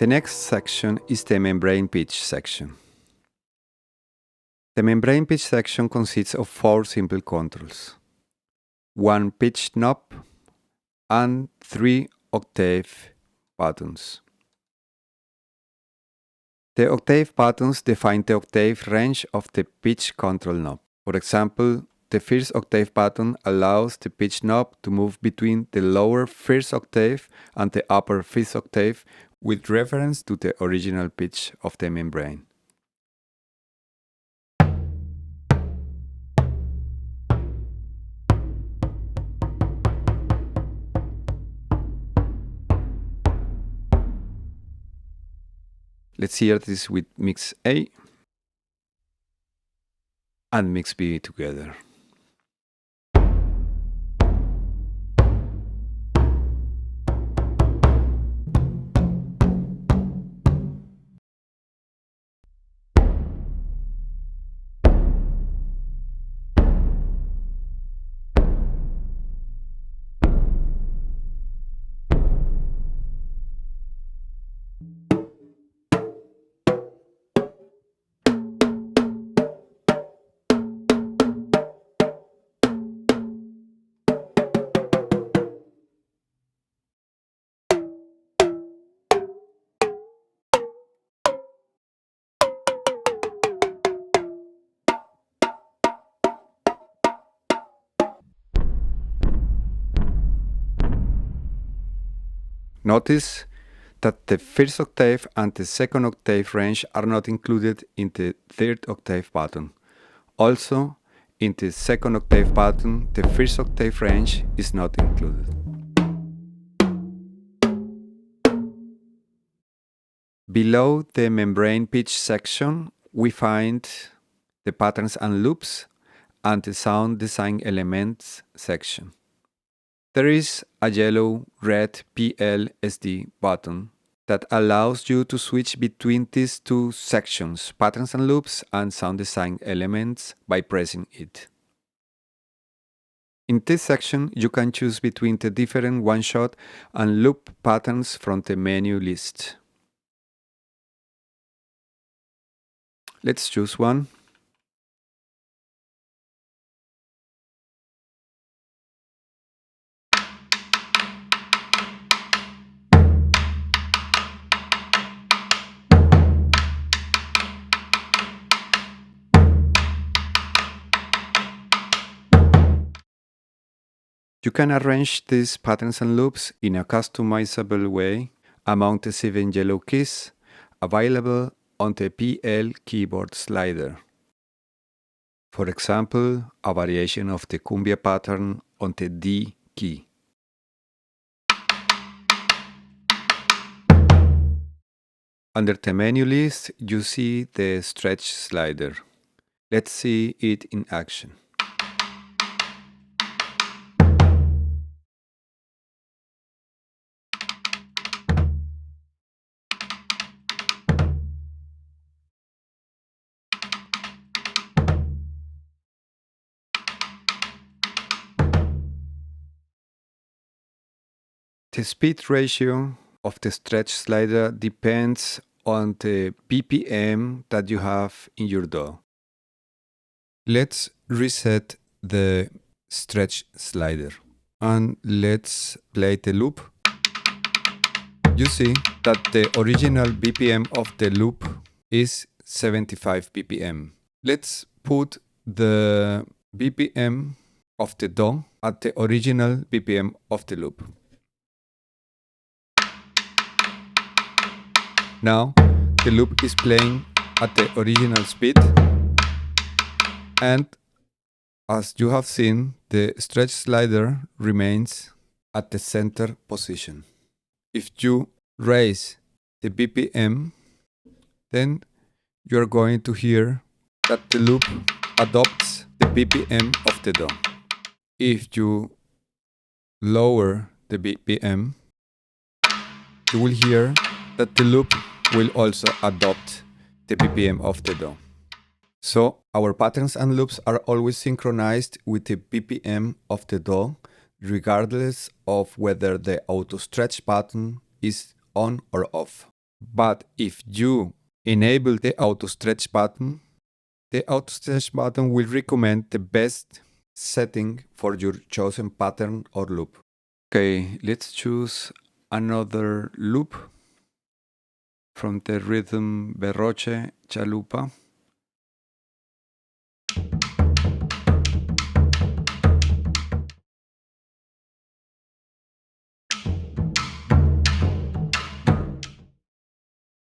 The next section is the membrane pitch section. The membrane pitch section consists of 4 simple controls, 1 pitch knob, and 3 octave buttons. The octave buttons define the octave range of the pitch control knob. For example, the first octave button allows the pitch knob to move between the lower first octave and the upper fifth octave with reference to the original pitch of the membrane. Let's hear this with mix A and mix B together. Notice that the first octave and the second octave range are not included in the third octave button. Also, in the second octave button, the first octave range is not included. Below the membrane pitch section, we find the patterns and loops and the sound design elements section. There is a yellow red PLSD button that allows you to switch between these two sections, patterns and loops and sound design elements, by pressing it. In this section, you can choose between the different one-shot and loop patterns from the menu list. Let's choose one. You can arrange these patterns and loops in a customizable way among the 7 yellow keys available on the PL keyboard slider. For example, a variation of the cumbia pattern on the D key. Under the menu list, you see the stretch slider. Let's see it in action. The speed ratio of the stretch slider depends on the BPM that you have in your DAW. Let's reset the stretch slider and let's play the loop. You see that the original BPM of the loop is 75 BPM. Let's put the BPM of the DAW at the original BPM of the loop. Now, the loop is playing at the original speed, and as you have seen, the stretch slider remains at the center position. If you raise the BPM, then you're going to hear that the loop adopts the BPM of the DAW. If you lower the BPM, you will hear that the loop will also adopt the BPM of the DAW. So our patterns and loops are always synchronized with the BPM of the DAW, regardless of whether the auto stretch button is on or off. But if you enable the auto stretch button, the auto stretch button will recommend the best setting for your chosen pattern or loop. Okay, let's choose another loop from the rhythm Berroche Chalupa.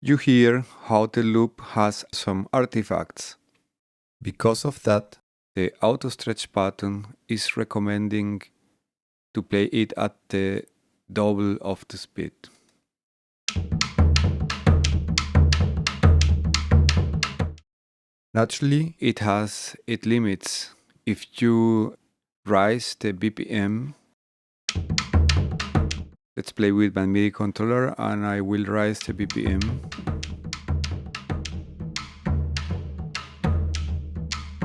You hear how the loop has some artifacts. Because of that, the auto stretch button is recommending to play it at the double of the speed. Naturally, it has its limits. If you raise the BPM, let's play with my MIDI controller and I will raise the BPM.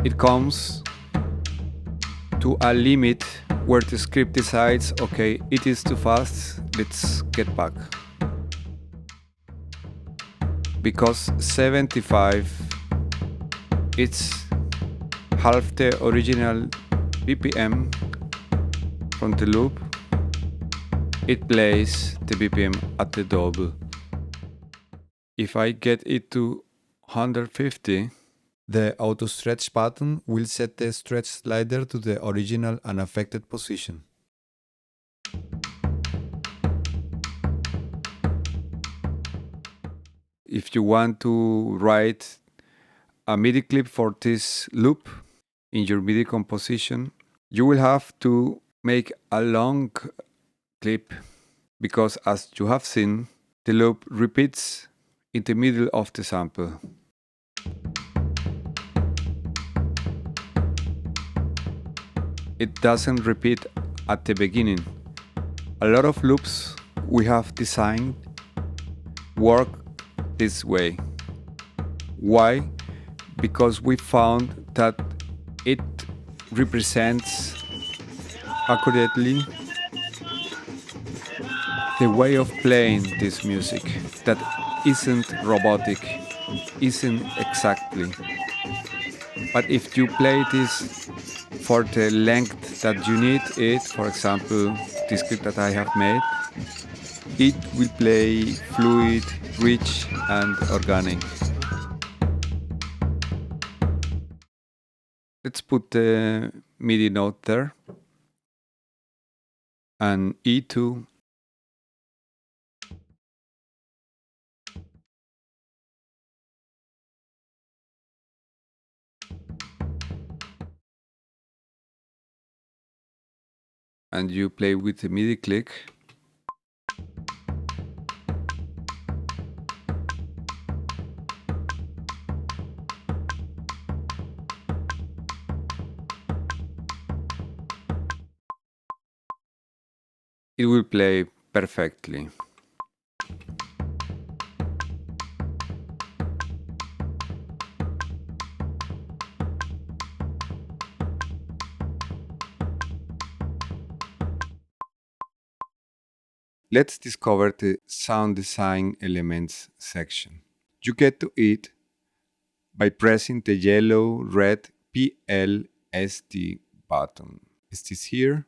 It comes to a limit where the script decides, okay, it is too fast, let's get back. Because 75, it's half the original BPM from the loop, it plays the BPM at the double. If I get it to 150, the auto stretch button will set the stretch slider to the original unaffected position. If you want to write a MIDI clip for this loop in your MIDI composition, you will have to make a long clip because, as you have seen, the loop repeats in the middle of the sample. It doesn't repeat at the beginning. A lot of loops we have designed work this way. Why? Because we found that it represents accurately the way of playing this music that isn't robotic, isn't exactly. But if you play this for the length that you need it, for example, this clip that I have made, it will play fluid, rich and organic. Let's put the MIDI note there and E2. And you play with the MIDI click. It will play perfectly. Let's discover the sound design elements section. You get to it by pressing the yellow red PLSD button. Is this here?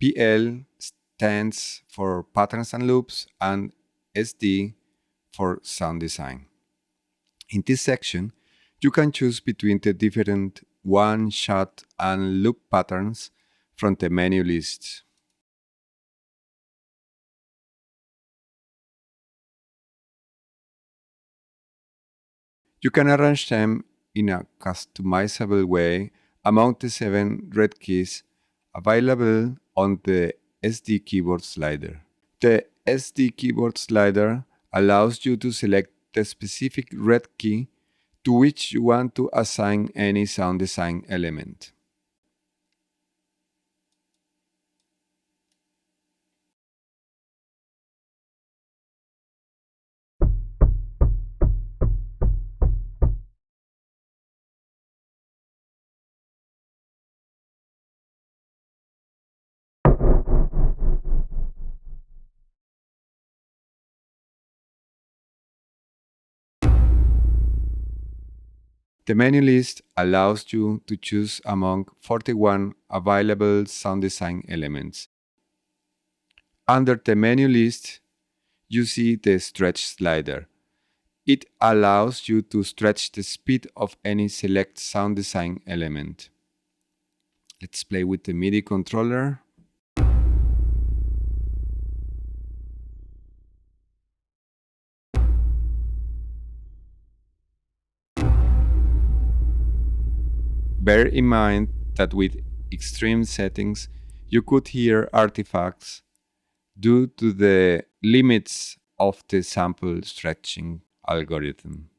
PL stands for patterns and loops and SD for sound design. In this section, you can choose between the different one-shot and loop patterns from the menu list. You can arrange them in a customizable way among the 7 red keys available on the SD keyboard slider. The SD keyboard slider allows you to select the specific red key to which you want to assign any sound design element. The menu list allows you to choose among 41 available sound design elements. Under the menu list, you see the stretch slider. It allows you to stretch the speed of any select sound design element. Let's play with the MIDI controller. Bear in mind that with extreme settings, you could hear artifacts due to the limits of the sample stretching algorithm.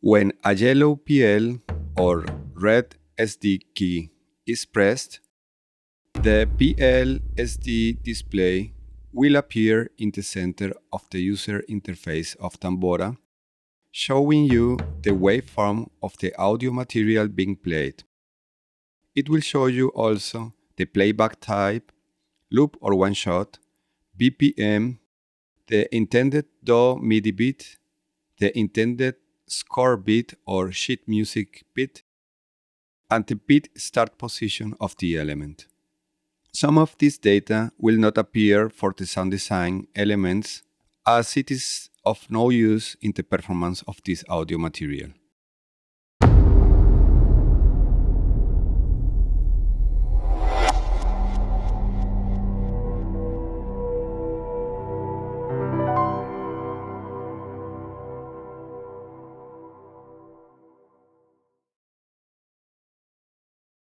When a yellow PL or red SD key is pressed, the PL SD display will appear in the center of the user interface of Tambora, showing you the waveform of the audio material being played. It will show you also the playback type, loop or one-shot, BPM, the intended DAW MIDI bit, the intended score bit or sheet music bit, and the bit start position of the element. Some of this data will not appear for the sound design elements, as it is of no use in the performance of this audio material.